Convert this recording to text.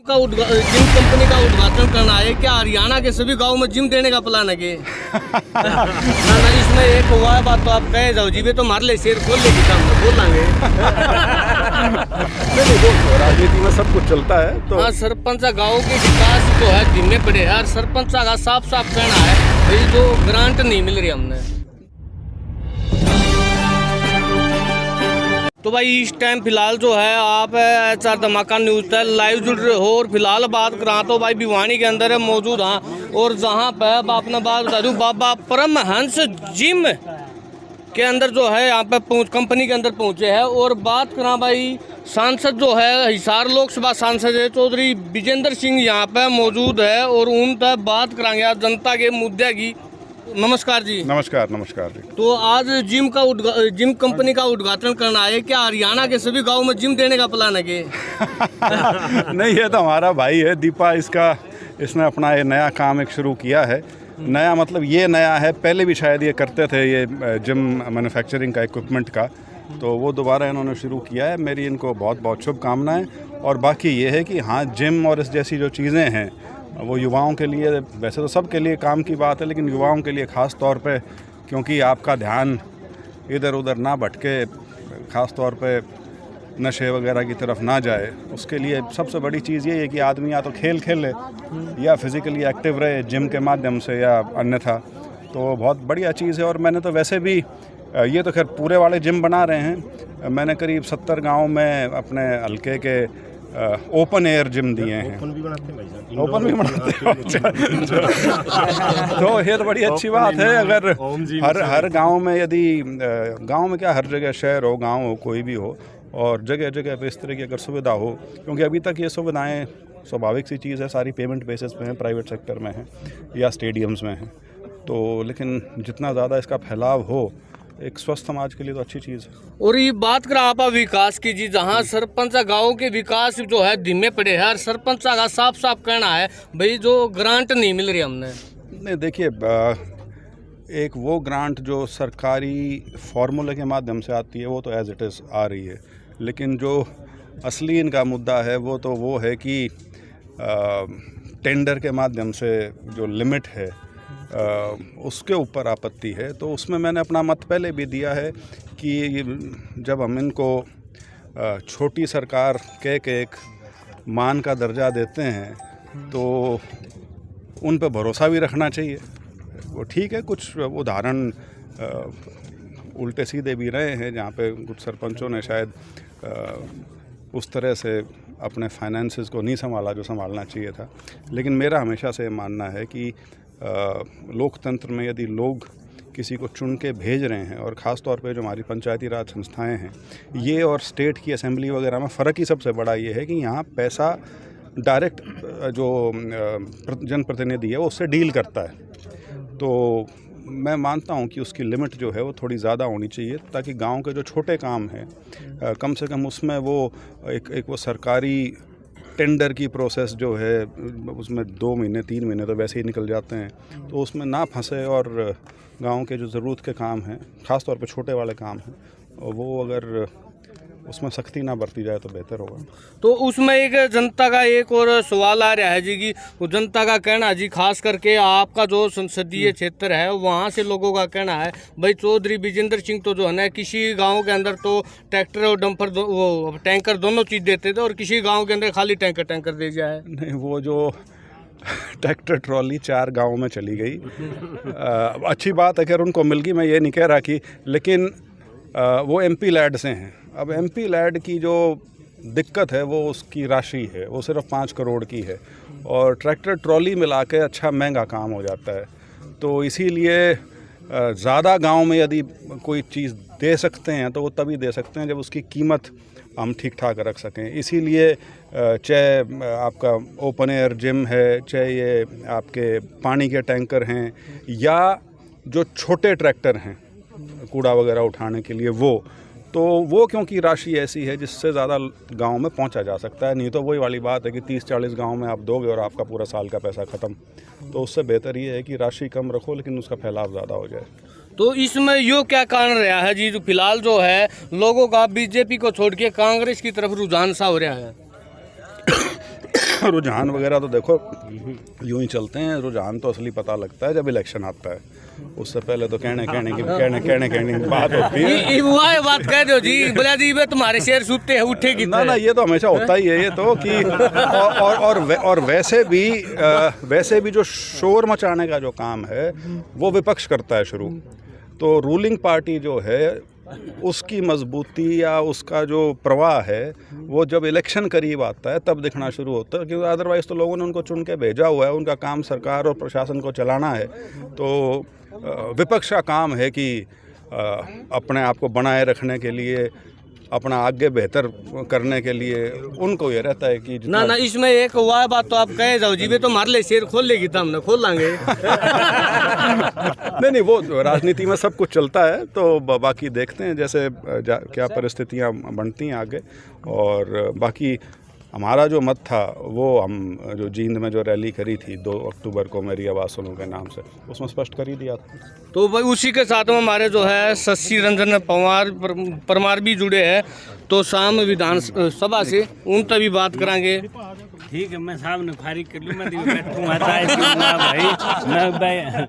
Gym company का उद्घाटन करना है क्या? हरियाणा के सभी गांव में जिम देने का प्लान है कि ना इसमें एक हुआ है बात तो आप कहे जाओ जीवे तो मार ले शेर खोल लेगी काम में बोल लांगे। नहीं वो राजनीति में सब कुछ चलता है तो हाँ सरपंच गाँव के विकास तो है धीमे पड़े यार। सरपंच का साफ साफ कहना है भाई जो ग्रांट नहीं मिल रही हमने। तो भाई इस टाइम फिलहाल जो है आप HR धमाका न्यूज़ पर लाइव जुड़ रहे हो और फिलहाल बात करा तो भाई भिवानी के अंदर है मौजूद हाँ। और जहाँ पे आपने बात बता दूँ बाबा परमहंस जिम के अंदर जो है यहाँ पे कंपनी के अंदर पहुँचे हैं। और बात करा भाई सांसद जो है हिसार लोकसभा सांसद है चौधरी विजेंद्र सिंह यहाँ पे मौजूद है और उन तक बात कराएंगे आज जनता के मुद्दे की। नमस्कार जी। नमस्कार नमस्कार जी। तो आज जिम कंपनी का उद्घाटन करना है क्या? हरियाणा के सभी गांव में जिम देने का प्लान है कि नहीं ये तो हमारा भाई है दीपा इसने अपना ये नया काम एक शुरू किया है। नया मतलब ये नया है, पहले भी शायद ये करते थे ये जिम मैन्युफैक्चरिंग का इक्विपमेंट का, तो वो दोबारा इन्होंने शुरू किया है। मेरी इनको बहुत बहुत शुभकामनाएं। और बाकी ये है कि हाँ जिम और इस जैसी जो चीज़ें हैं वो युवाओं के लिए, वैसे तो सबके लिए काम की बात है लेकिन युवाओं के लिए ख़ास तौर पे, क्योंकि आपका ध्यान इधर उधर ना भटके, ख़ास तौर पे नशे वगैरह की तरफ ना जाए, उसके लिए सबसे बड़ी चीज़ ये है कि आदमी या तो खेल खेले या फिज़िकली एक्टिव रहे जिम के माध्यम से या अन्यथा, तो बहुत बढ़िया चीज़ है। और मैंने तो वैसे भी ये तो खैर पूरे वाले जिम बना रहे हैं, मैंने करीब 70 गाँव में अपने हल्के के ओपन एयर जिम दिए हैं। ओपन भी बनाते हैं भाई साहब? ओपन भी बनाते हैं। तो ये तो बड़ी अच्छी बात है। अगर हर गांव में, यदि गांव में क्या हर जगह, शहर हो गांव हो कोई भी हो, और जगह जगह पे इस तरह की अगर सुविधा हो, क्योंकि अभी तक ये सुविधाएं स्वाभाविक सी चीज़ है, सारी पेमेंट बेसिस पे हैं, प्राइवेट सेक्टर में हैं या स्टेडियम्स में हैं, तो लेकिन जितना ज़्यादा इसका फैलाव हो एक स्वस्थ समाज के लिए तो अच्छी चीज़ है। और ये बात करा आप विकास की जी, जहाँ सरपंच गाँव के विकास जो है धीमे पड़े हैं। सरपंच का साफ साफ कहना है भाई जो ग्रांट नहीं मिल रही हमने। नहीं देखिए, एक वो ग्रांट जो सरकारी फार्मूले के माध्यम से आती है वो तो एज इट इज़ आ रही है, लेकिन जो असली इनका मुद्दा है वो है कि टेंडर के माध्यम से जो लिमिट है उसके ऊपर आपत्ति है। तो उसमें मैंने अपना मत पहले भी दिया है कि जब हम इनको छोटी सरकार कह के एक मान का दर्जा देते हैं तो उन पे भरोसा भी रखना चाहिए। वो ठीक है, कुछ उदाहरण उल्टे सीधे भी रहे हैं जहाँ पे कुछ सरपंचों ने शायद उस तरह से अपने फाइनेंसेस को नहीं संभाला जो संभालना चाहिए था, लेकिन मेरा हमेशा से मानना है कि लोकतंत्र में यदि लोग किसी को चुन के भेज रहे हैं, और ख़ास तौर पे जो हमारी पंचायती राज संस्थाएं हैं ये और स्टेट की असेंबली वगैरह में फ़र्क ही सबसे बड़ा ये है कि यहाँ पैसा डायरेक्ट जो जनप्रतिनिधि है वो उससे डील करता है। तो मैं मानता हूँ कि उसकी लिमिट जो है वो थोड़ी ज़्यादा होनी चाहिए, ताकि गांव के जो छोटे काम हैं कम से कम उसमें वो एक वो सरकारी टेंडर की प्रोसेस जो है उसमें 2 महीने 3 महीने तो वैसे ही निकल जाते हैं, तो उसमें ना फंसे और गांव के जो ज़रूरत के काम हैं, ख़ास तौर पे छोटे वाले काम हैं, वो अगर उसमें सख्ती ना बरती जाए तो बेहतर होगा। तो उसमें एक जनता का एक और सवाल आ रहा है जी कि वो जनता का कहना जी, खास करके आपका जो संसदीय क्षेत्र है वहाँ से लोगों का कहना है भाई चौधरी विजेंद्र सिंह तो जो है ना किसी गांव के अंदर तो ट्रैक्टर और डंपर वो टैंकर दोनों चीज़ देते थे और किसी गांव के अंदर खाली टैंकर दे जाए। नहीं, वो जो ट्रैक्टर ट्रॉली 4 गाँव में चली गई अच्छी बात है, अगर उनको मिल गई, मैं ये नहीं कह रहा कि, लेकिन वो MP लैड से हैं। अब MP लैड की जो दिक्कत है वो उसकी राशि है, वो सिर्फ 5 करोड़ की है, और ट्रैक्टर ट्रॉली मिला के अच्छा महंगा काम हो जाता है। तो इसीलिए ज़्यादा गांव में यदि कोई चीज़ दे सकते हैं तो वो तभी दे सकते हैं जब उसकी कीमत हम ठीक ठाक रख सकें। इसीलिए चाहे आपका ओपन एयर जिम है, चाहे ये आपके पानी के टैंकर हैं, या जो छोटे ट्रैक्टर हैं कूड़ा वगैरह उठाने के लिए, वो क्योंकि राशि ऐसी है जिससे ज़्यादा गांव में पहुंचा जा सकता है। नहीं तो वही वाली बात है कि 30-40 गांव में आप दोगे और आपका पूरा साल का पैसा ख़त्म। तो उससे बेहतर ये है कि राशि कम रखो लेकिन उसका फैलाव ज़्यादा हो जाए। तो इसमें यो क्या कारण रहा है जी, जो फिलहाल जो है लोगों का बीजेपी को छोड़ के कांग्रेस की तरफ रुझान सा हो रहा है? रुझान वगैरह तो देखो यूं ही चलते हैं। रुझान तो असली पता लगता है जब इलेक्शन आता है, उससे पहले तो कहने की बात होती है। वो बात कह दो जी, बोला जी वे तुम्हारे शेर सूते हैं उठे की ना ये तो हमेशा होता ही है ये तो कि और वैसे भी जो शोर मचाने का जो काम है वो विपक्ष करता है शुरू। तो रूलिंग पार्टी जो है उसकी मजबूती या उसका जो प्रवाह है वो जब इलेक्शन करीब आता है तब दिखना शुरू होता है, क्योंकि अदरवाइज़ तो लोगों ने उनको चुन के भेजा हुआ है, उनका काम सरकार और प्रशासन को चलाना है। तो विपक्ष का काम है कि अपने आप को बनाए रखने के लिए, अपना आगे बेहतर करने के लिए उनको ये रहता है कि ना इसमें एक वह बात तो आप कहे जाओ जी, वे तो मार ले शेर खोल लेगी तो हमने खोल लांगे। नहीं वो राजनीति में सब कुछ चलता है, तो बाकी देखते हैं जैसे क्या परिस्थितियां बनती हैं आगे। और बाकी हमारा जो मत था वो हम जो जींद में जो रैली करी थी 2 अक्टूबर को मेरी आवाज़ सुनो के नाम से, उसमें स्पष्ट कर ही दिया था। तो भाई उसी के साथ में हमारे जो है शशि रंजन परमार भी जुड़े हैं, तो शाम विधान सभा से उन तभी बात करेंगे। ठीक है, मैं सामने फारिग कर लूँ, मैं बैठूँ भाई।